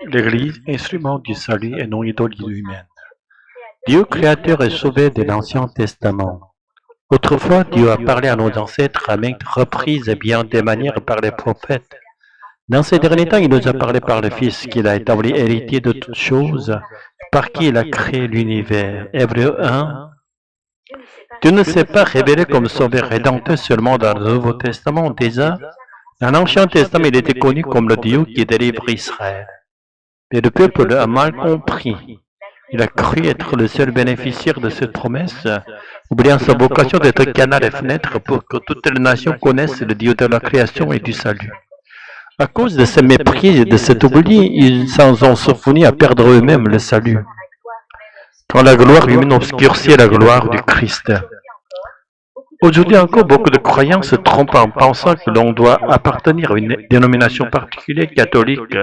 l'Église, instrument du salut et non idole humaine. Dieu créateur et sauveur de l'Ancien Testament. Autrefois, Dieu a parlé à nos ancêtres à maintes reprises et bien des manières par les prophètes. Dans ces derniers temps, il nous a parlé par le Fils qu'il a établi héritier de toutes choses, par qui il a créé l'univers. Hébreux 1. Dieu ne s'est pas révélé comme sauveur rédempteur seulement dans le Nouveau Testament. Déjà, dans l'Ancien Testament, il était connu comme le Dieu qui délivre Israël. Mais le peuple a mal compris. Il a cru être le seul bénéficiaire de cette promesse, oubliant sa vocation d'être canal et fenêtre pour que toutes les nations connaissent le Dieu de la création et du salut. À cause de ce mépris et de cet oubli, ils s'en ont souvenu à perdre eux-mêmes le salut. Quand la gloire humaine obscurcit la gloire du Christ. Aujourd'hui encore, beaucoup de croyants se trompent en pensant que l'on doit appartenir à une dénomination particulière, catholique,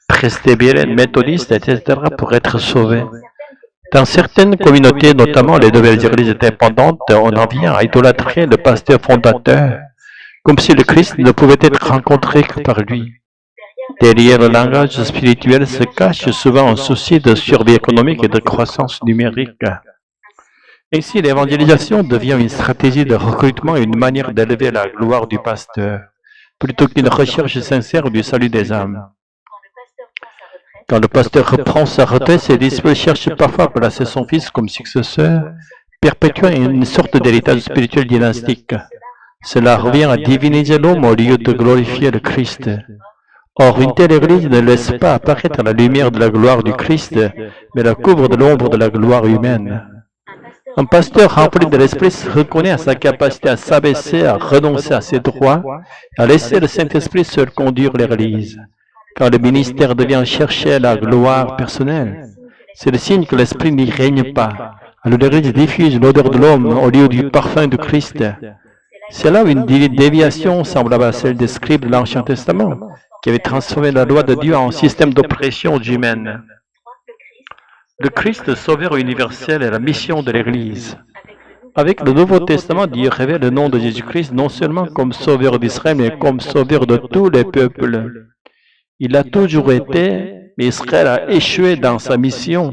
presbytérienne, méthodiste, etc., pour être sauvé. Dans certaines communautés, notamment les nouvelles églises indépendantes, on en vient à idolâtrer le pasteur fondateur, comme si le Christ ne pouvait être rencontré que par lui. Derrière le langage spirituel se cache souvent un souci de survie économique et de croissance numérique. Ainsi, l'évangélisation devient une stratégie de recrutement et une manière d'élever la gloire du pasteur, plutôt qu'une recherche sincère du salut des âmes. Quand le pasteur reprend sa retraite, ses disciples cherchent parfois à placer son fils comme successeur, perpétuant une sorte d'héritage spirituel dynastique. Cela revient à diviniser l'homme au lieu de glorifier le Christ. Or, une telle église ne laisse pas apparaître la lumière de la gloire du Christ, mais la couvre de l'ombre de la gloire humaine. Un pasteur rempli de l'Esprit se reconnaît à sa capacité à s'abaisser, à renoncer à ses droits, à laisser le Saint-Esprit seul conduire l'Église. Quand le ministère devient chercher la gloire personnelle, c'est le signe que l'Esprit n'y règne pas. Alors l'Église diffuse l'odeur de l'homme au lieu du parfum du Christ. C'est là une déviation semblable à celle des scribes de l'Ancien Testament, qui avait transformé la loi de Dieu en système d'oppression humaine. Le Christ sauveur universel est la mission de l'Église. Avec le Nouveau Testament, Dieu révèle le nom de Jésus-Christ non seulement comme sauveur d'Israël, mais comme sauveur de tous les peuples. Il a toujours été, mais Israël a échoué dans sa mission.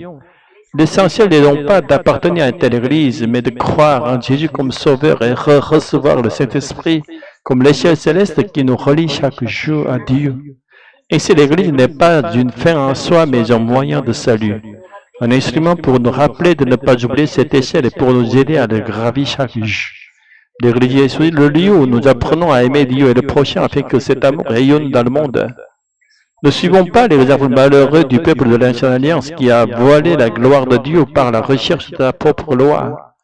L'essentiel n'est donc pas d'appartenir à une telle Église, mais de croire en Jésus comme sauveur et recevoir le Saint-Esprit comme l'échelle céleste qui nous relie chaque jour à Dieu. Ainsi, l'Église n'est pas une fin en soi, mais un moyen de salut. Un instrument pour nous rappeler de ne pas oublier cette échelle et pour nous aider à le gravir chaque jour. L'Église est le lieu où nous apprenons à aimer Dieu et le prochain afin que cet amour rayonne dans le monde. Ne suivons pas les exemples malheureux du peuple de l'Ancienne Alliance qui a voilé la gloire de Dieu par la recherche de la propre loi.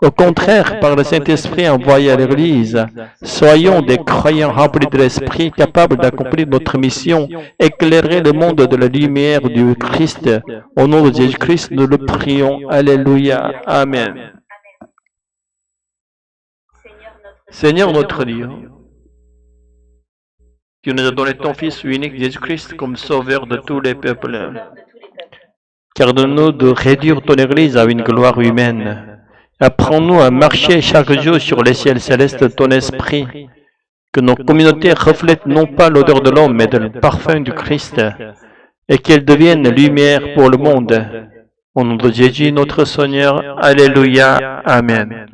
Au contraire, par le Saint-Esprit envoyé à l'Église, soyons des croyants remplis de l'Esprit, capables d'accomplir notre mission, éclairer le monde de la lumière du Christ. Au nom de Jésus-Christ, nous le prions. Alléluia. Amen. Seigneur notre Dieu, tu nous as donné ton Fils unique Jésus-Christ comme sauveur de tous les peuples. Garde-nous de réduire ton Église à une gloire humaine. Apprends-nous à marcher chaque jour sur les ciels célestes de ton esprit, que nos communautés reflètent non pas l'odeur de l'homme, mais le parfum du Christ, et qu'elles deviennent lumière pour le monde. Au nom de Jésus, notre Seigneur, Alléluia, Amen.